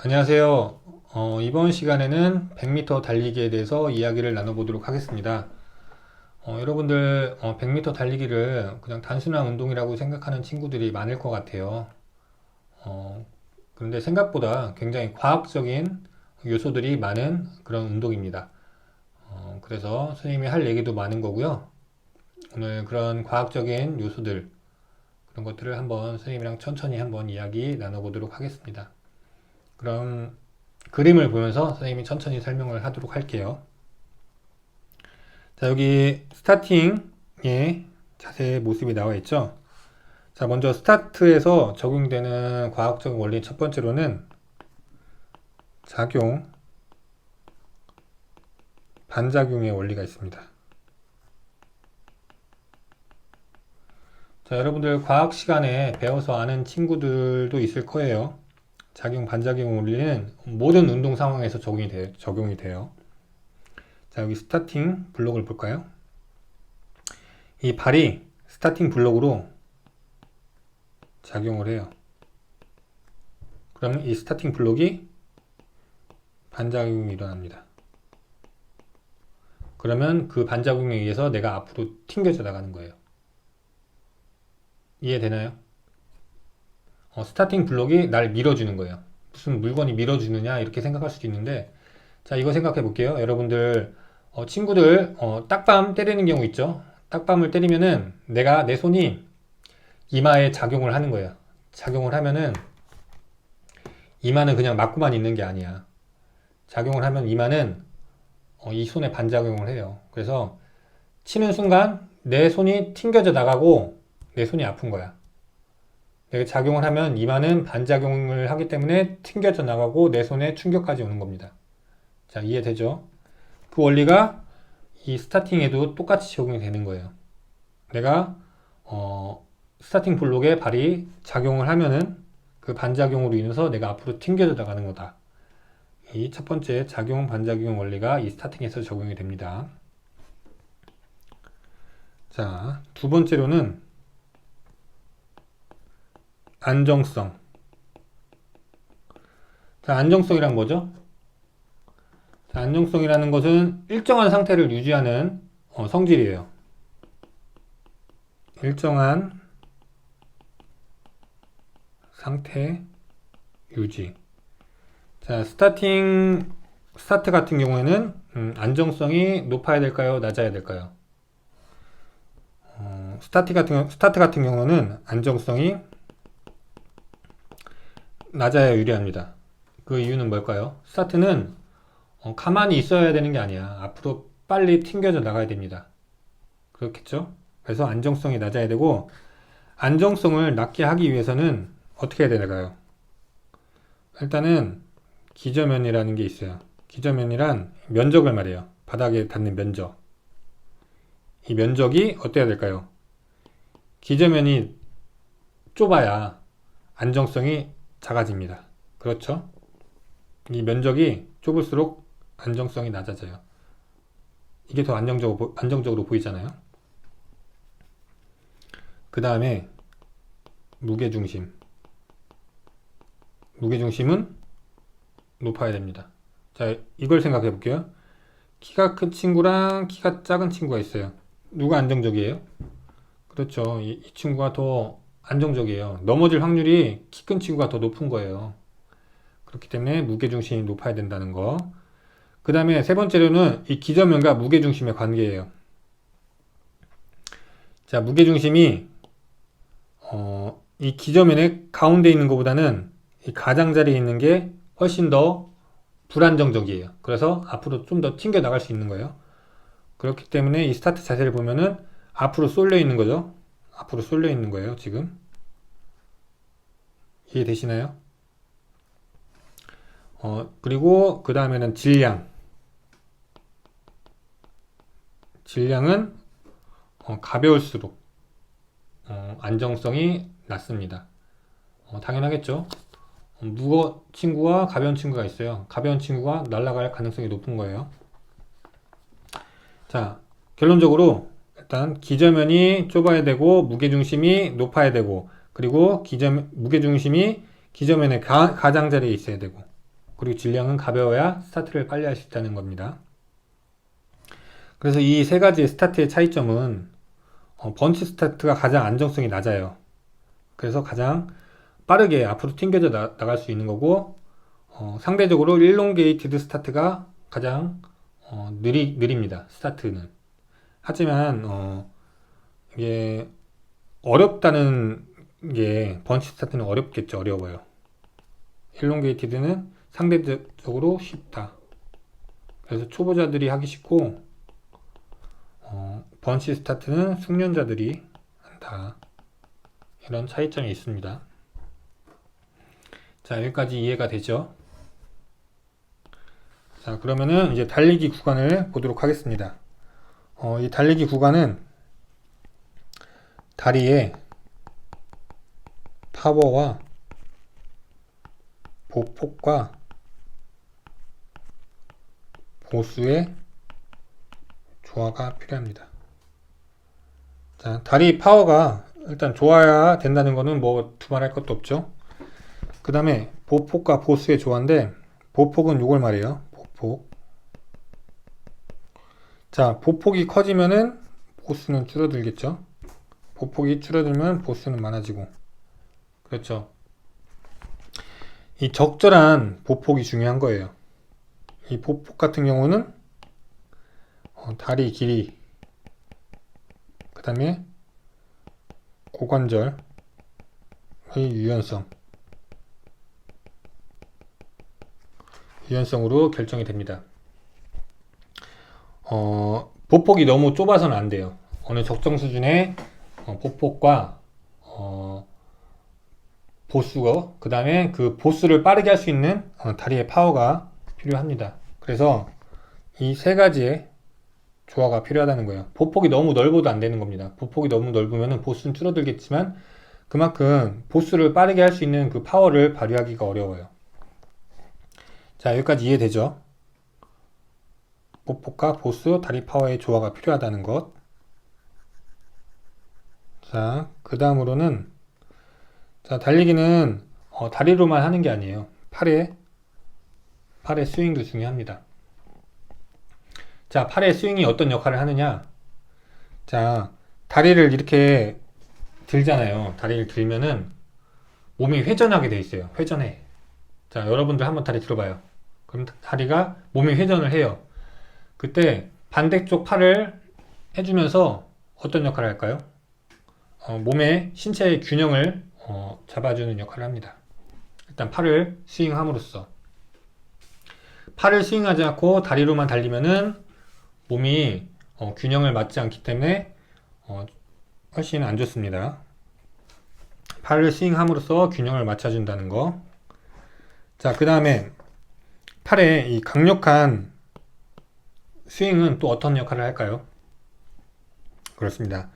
안녕하세요. 이번 시간에는 100m 달리기에 대해서 이야기를 나눠보도록 하겠습니다. 여러분들 100m 달리기를 그냥 단순한 운동이라고 생각하는 친구들이 많을 것 같아요. 어, 그런데 생각보다 굉장히 과학적인 요소들이 많은 그런 운동입니다. 그래서 선생님이 할 얘기도 많은 거고요. 오늘 그런 과학적인 요소들, 그런 것들을 한번 선생님이랑 천천히 한번 이야기 나눠보도록 하겠습니다. 그럼 그림을 보면서 선생님이 천천히 설명을 하도록 할게요. 자, 여기 스타팅의 자세의 모습이 나와 있죠. 자, 먼저 스타트에서 적용되는 과학적 원리 첫 번째로는 작용, 반작용의 원리가 있습니다. 자, 여러분들 과학 시간에 배워서 아는 친구들도 있을 거예요. 작용, 반작용 원리는 모든 운동 상황에서 적용이 돼요. 자, 여기 스타팅 블록을 볼까요? 이 발이 스타팅 블록으로 작용을 해요. 그러면 이 스타팅 블록이 반작용이 일어납니다. 그러면 그 반작용에 의해서 내가 앞으로 튕겨져 나가는 거예요. 이해되나요? 스타팅 블록이 날 밀어주는 거예요. 무슨 물건이 밀어주느냐 이렇게 생각할 수도 있는데, 자, 이거 생각해 볼게요. 여러분들 친구들 딱밤 때리는 경우 있죠. 딱밤을 때리면은 내 손이 이마에 작용을 하는 거예요. 작용을 하면은 이마는 그냥 맞고만 있는 게 아니야. 작용을 하면 이마는 이 손에 반작용을 해요. 그래서 치는 순간 내 손이 튕겨져 나가고 내 손이 아픈 거야. 내가 작용을 하면 이마는 반작용을 하기 때문에 튕겨져 나가고 내 손에 충격까지 오는 겁니다. 자, 이해되죠? 그 원리가 이 스타팅에도 똑같이 적용이 되는 거예요. 내가 스타팅 블록에 발이 작용을 하면은 그 반작용으로 인해서 내가 앞으로 튕겨져 나가는 거다. 이 첫 번째 작용, 반작용 원리가 이 스타팅에서 적용이 됩니다. 자, 두 번째로는 안정성. 자, 안정성이란 뭐죠? 자, 안정성이라는 것은 일정한 상태를 유지하는 성질이에요. 일정한 상태 유지. 자, 스타트 같은 경우에는 안정성이 높아야 될까요? 낮아야 될까요? 스타트 같은 경우는 안정성이 낮아야 유리합니다. 그 이유는 뭘까요? 스타트는 가만히 있어야 되는 게 아니야. 앞으로 빨리 튕겨져 나가야 됩니다. 그렇겠죠? 그래서 안정성이 낮아야 되고, 안정성을 낮게 하기 위해서는 어떻게 해야 되나요? 일단은 기저면이라는 게 있어요. 기저면이란 면적을 말해요. 바닥에 닿는 면적. 이 면적이 어때야 될까요? 기저면이 좁아야 안정성이 작아집니다. 그렇죠? 이 면적이 좁을수록 안정성이 낮아져요. 이게 더 안정적으로 보이잖아요. 그 다음에 무게중심. 무게중심은 높아야 됩니다. 자, 이걸 생각해 볼게요. 키가 큰 친구랑 키가 작은 친구가 있어요. 누가 안정적이에요? 그렇죠. 이 친구가 더 안정적이에요. 넘어질 확률이 키 큰 친구가 더 높은 거예요. 그렇기 때문에 무게중심이 높아야 된다는 거. 그 다음에 세 번째로는 이 기저면과 무게중심의 관계예요. 자, 무게중심이 이 기저면의 가운데 있는 것보다는 이 가장자리에 있는 게 훨씬 더 불안정적이에요. 그래서 앞으로 좀 더 튕겨 나갈 수 있는 거예요. 그렇기 때문에 이 스타트 자세를 보면은 앞으로 쏠려 있는 거죠. 앞으로 쏠려 있는 거예요, 지금. 이해되시나요? 그리고 그 다음에는 질량. 질량은 가벼울수록 안정성이 낮습니다. 당연하겠죠. 친구와 가벼운 친구가 있어요. 가벼운 친구가 날아갈 가능성이 높은 거예요. 자, 결론적으로 일단 기저면이 좁아야 되고 무게중심이 높아야 되고, 그리고 무게중심이 기저면의 가장자리에 있어야 되고, 그리고 질량은 가벼워야 스타트를 빨리 할 수 있다는 겁니다. 그래서 이 세 가지의 스타트의 차이점은 번치 스타트가 가장 안정성이 낮아요. 그래서 가장 빠르게 앞으로 튕겨져 나갈 수 있는 거고, 상대적으로 일롱게이티드 스타트가 가장 느립니다. 스타트는. 하지만 이게 어렵다는 게 번치 스타트는 어렵겠죠. 어려워요. 일롱게이티드는 상대적으로 쉽다. 그래서 초보자들이 하기 쉽고 번치 스타트는 숙련자들이 한다. 이런 차이점이 있습니다. 자, 여기까지 이해가 되죠? 자, 그러면은 이제 달리기 구간을 보도록 하겠습니다. 이 달리기 구간은 다리의 파워와 보폭과 보수의 조화가 필요합니다. 자, 다리 파워가 일단 좋아야 된다는 거는 뭐 두말할 것도 없죠. 그 다음에 보폭과 보수의 조화인데, 보폭은 요걸 말해요. 보폭. 자, 보폭이 커지면은 보수는 줄어들겠죠. 보폭이 줄어들면 보수는 많아지고. 그렇죠. 이 적절한 보폭이 중요한 거예요. 이 보폭 같은 경우는 다리 길이, 그 다음에 고관절의 유연성으로 결정이 됩니다. 보폭이 너무 좁아서는 안 돼요. 어느 적정 수준의 보폭과 보수, 그 다음에 그 보수를 빠르게 할 수 있는 다리의 파워가 필요합니다. 그래서 이 세 가지의 조화가 필요하다는 거예요. 보폭이 너무 넓어도 안 되는 겁니다. 보폭이 너무 넓으면 보수는 줄어들겠지만 그만큼 보수를 빠르게 할 수 있는 그 파워를 발휘하기가 어려워요. 자, 여기까지 이해되죠? 보폭과 보수, 다리 파워의 조화가 필요하다는 것. 자, 그 다음으로는, 자, 달리기는 다리로만 하는 게 아니에요. 팔의 스윙도 중요합니다. 자, 팔의 스윙이 어떤 역할을 하느냐? 자, 다리를 이렇게 들잖아요. 다리를 들면은 몸이 회전하게 돼 있어요. 회전해. 자, 여러분들 한번 다리 들어봐요. 그럼 다리가 몸이 회전을 해요. 그때 반대쪽 팔을 해주면서 어떤 역할을 할까요? 몸의 신체의 균형을 잡아주는 역할을 합니다. 일단 팔을 스윙함으로써. 팔을 스윙하지 않고 다리로만 달리면은 몸이 균형을 맞지 않기 때문에 훨씬 안 좋습니다. 팔을 스윙함으로써 균형을 맞춰준다는 거. 자, 그 다음에 팔의 이 강력한 스윙은 또 어떤 역할을 할까요? 그렇습니다.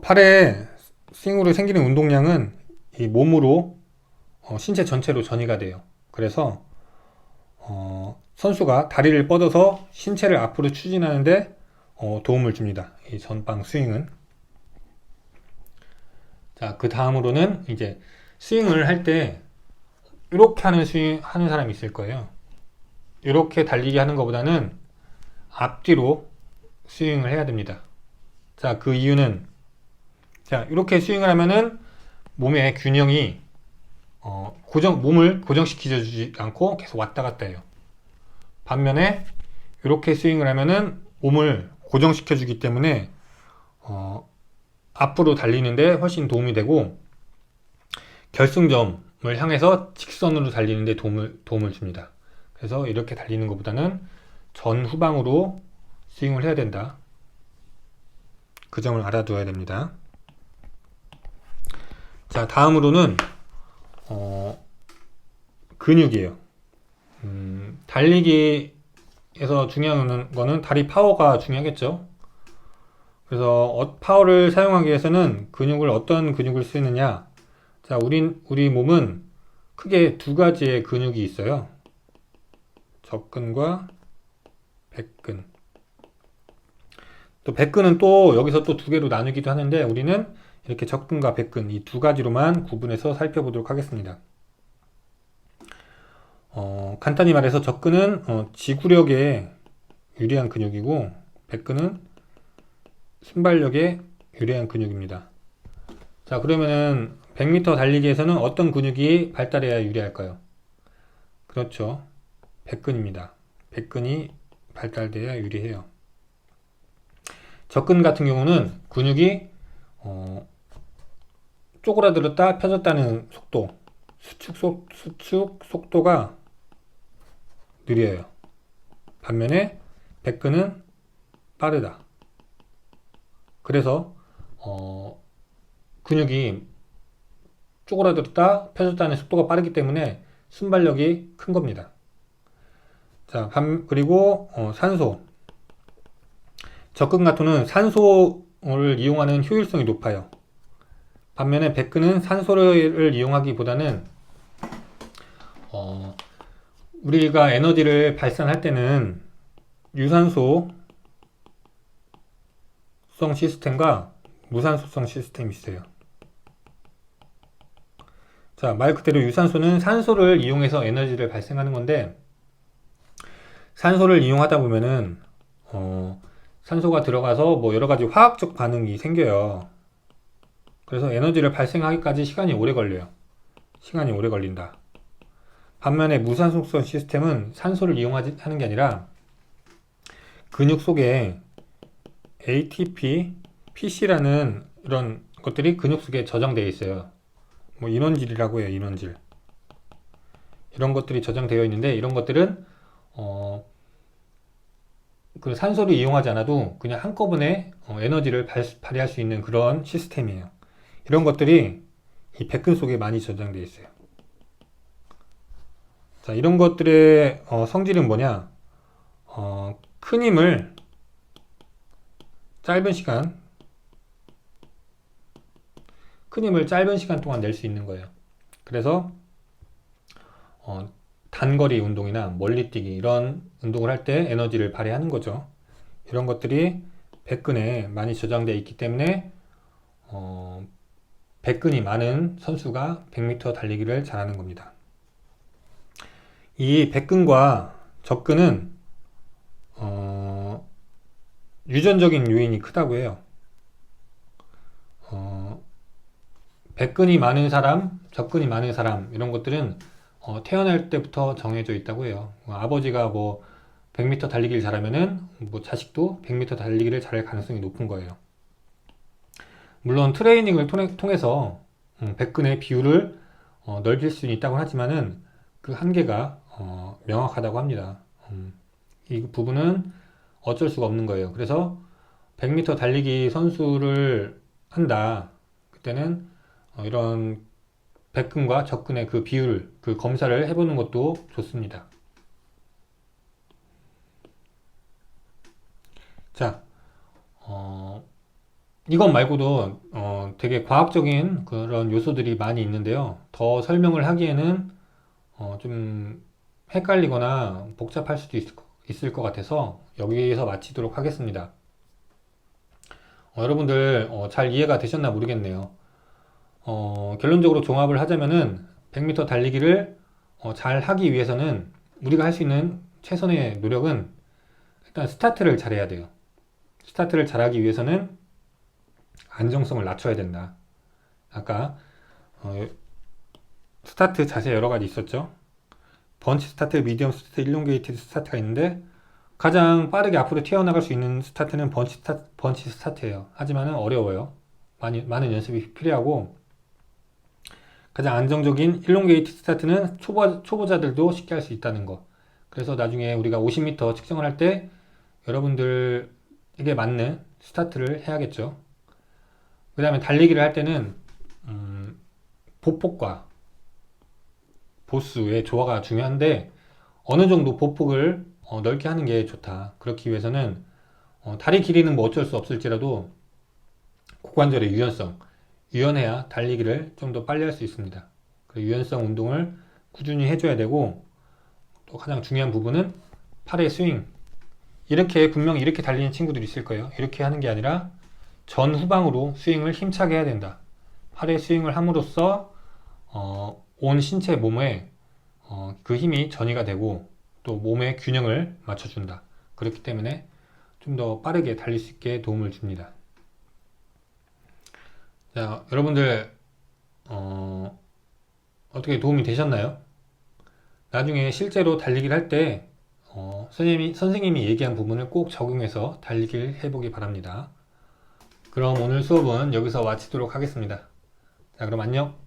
팔의 스윙으로 생기는 운동량은 이 몸으로 신체 전체로 전이가 돼요. 그래서 선수가 다리를 뻗어서 신체를 앞으로 추진하는데 도움을 줍니다. 이 전방 스윙은. 자, 그 다음으로는 이제 스윙을 할 때 이렇게 하는 스윙 하는 사람이 있을 거예요. 이렇게 달리기 하는 것보다는 앞뒤로 스윙을 해야 됩니다. 자, 그 이유는, 자, 이렇게 스윙을 하면은 몸의 균형이 몸을 고정시키지 않고 계속 왔다 갔다 해요. 반면에 이렇게 스윙을 하면은 몸을 고정시켜 주기 때문에 앞으로 달리는데 훨씬 도움이 되고, 결승점을 향해서 직선으로 달리는데 도움을 줍니다. 그래서 이렇게 달리는 것보다는 전후방으로 스윙을 해야 된다. 그 점을 알아두어야 됩니다. 자, 다음으로는 근육이에요. 달리기에서 중요한 거는 다리 파워가 중요하겠죠. 그래서 파워를 사용하기 위해서는 어떤 근육을 쓰느냐. 자, 우리 몸은 크게 두 가지의 근육이 있어요. 접근과 백근. 또 백근은 또 여기서 또 두 개로 나누기도 하는데, 우리는 이렇게 접근과 백근 이 두 가지로만 구분해서 살펴보도록 하겠습니다. 간단히 말해서 접근은 지구력에 유리한 근육이고 백근은 순발력에 유리한 근육입니다. 자, 그러면은 100m 달리기에서는 어떤 근육이 발달해야 유리할까요? 그렇죠. 백근입니다. 백근이 발달돼야 유리해요. 접근 같은 경우는 근육이 쪼그라들었다 펴졌다는 속도, 수축 속도가 느려요. 반면에 백근은 빠르다. 그래서 근육이 쪼그라들었다 펴졌다는 속도가 빠르기 때문에 순발력이 큰 겁니다. 자, 그리고 산소. 접근가토는 산소를 이용하는 효율성이 높아요. 반면에 백근은 산소를 이용하기보다는 우리가 에너지를 발산할 때는 유산소성 시스템과 무산소성 시스템이 있어요. 자, 말 그대로 유산소는 산소를 이용해서 에너지를 발생하는 건데, 산소를 이용하다 보면은 산소가 들어가서 뭐 여러 가지 화학적 반응이 생겨요. 그래서 에너지를 발생하기까지 시간이 오래 걸려요. 시간이 오래 걸린다. 반면에 무산소성 시스템은 산소를 이용하는 게 아니라 근육 속에 ATP, PC라는 이런 것들이 근육 속에 저장되어 있어요. 뭐 인원질이라고 해요. 인원질. 이런 것들이 저장되어 있는데 이런 것들은 그 산소를 이용하지 않아도 그냥 한꺼번에 에너지를 발휘할 수 있는 그런 시스템이에요. 이런 것들이 이 백근 속에 많이 저장되어 있어요. 자, 이런 것들의 성질은 뭐냐? 큰 힘을 짧은 시간 동안 낼 수 있는 거예요. 그래서 단거리 운동이나 멀리뛰기 이런 운동을 할 때 에너지를 발휘하는 거죠. 이런 것들이 백근에 많이 저장되어 있기 때문에 백근이 많은 선수가 100m 달리기를 잘하는 겁니다. 이 백근과 접근은 유전적인 요인이 크다고 해요. 백근이 많은 사람, 접근이 많은 사람 이런 것들은 태어날 때부터 정해져 있다고 해요. 아버지가 뭐 100m 달리기를 잘하면은 뭐 자식도 100m 달리기를 잘할 가능성이 높은 거예요. 물론 트레이닝을 통해서 백근의 비율을 넓힐 수는 있다고 하지만은 그 한계가 명확하다고 합니다. 이 부분은 어쩔 수가 없는 거예요. 그래서 100m 달리기 선수를 한다. 그때는 이런 백근과 접근의 그 비율, 그 검사를 해보는 것도 좋습니다. 자, 이것 말고도 되게 과학적인 그런 요소들이 많이 있는데요. 더 설명을 하기에는 좀 헷갈리거나 복잡할 수도 있을 것 같아서 여기에서 마치도록 하겠습니다. 여러분들 잘 이해가 되셨나 모르겠네요. 결론적으로 종합을 하자면은 100m 달리기를 잘 하기 위해서는 우리가 할 수 있는 최선의 노력은 일단 스타트를 잘해야 돼요. 스타트를 잘하기 위해서는 안정성을 낮춰야 된다. 아까 스타트 자세 여러 가지 있었죠. 번치 스타트, 미디엄 스타트, 일롱게이티드 스타트가 있는데 가장 빠르게 앞으로 튀어나갈 수 있는 스타트는 번치 스타트예요. 하지만은 어려워요. 많은 연습이 필요하고 가장 안정적인 일롱게이트 스타트는 초보자들도 쉽게 할 수 있다는 거. 그래서 나중에 우리가 50m 측정을 할 때 여러분들에게 맞는 스타트를 해야겠죠. 그 다음에 달리기를 할 때는 보폭과 보수의 조화가 중요한데 어느 정도 보폭을 넓게 하는 게 좋다. 그렇기 위해서는 다리 길이는 뭐 어쩔 수 없을지라도 고관절의 유연해야 달리기를 좀 더 빨리 할 수 있습니다. 유연성 운동을 꾸준히 해줘야 되고 또 가장 중요한 부분은 팔의 스윙. 분명히 이렇게 달리는 친구들이 있을 거예요. 이렇게 하는 게 아니라 전후방으로 스윙을 힘차게 해야 된다. 팔의 스윙을 함으로써 온 신체 몸에 그 힘이 전이가 되고 또 몸의 균형을 맞춰준다. 그렇기 때문에 좀 더 빠르게 달릴 수 있게 도움을 줍니다. 자, 여러분들 어떻게 도움이 되셨나요? 나중에 실제로 달리기를 할 때 선생님이 얘기한 부분을 꼭 적용해서 달리기를 해보기 바랍니다. 그럼 오늘 수업은 여기서 마치도록 하겠습니다. 자, 그럼 안녕.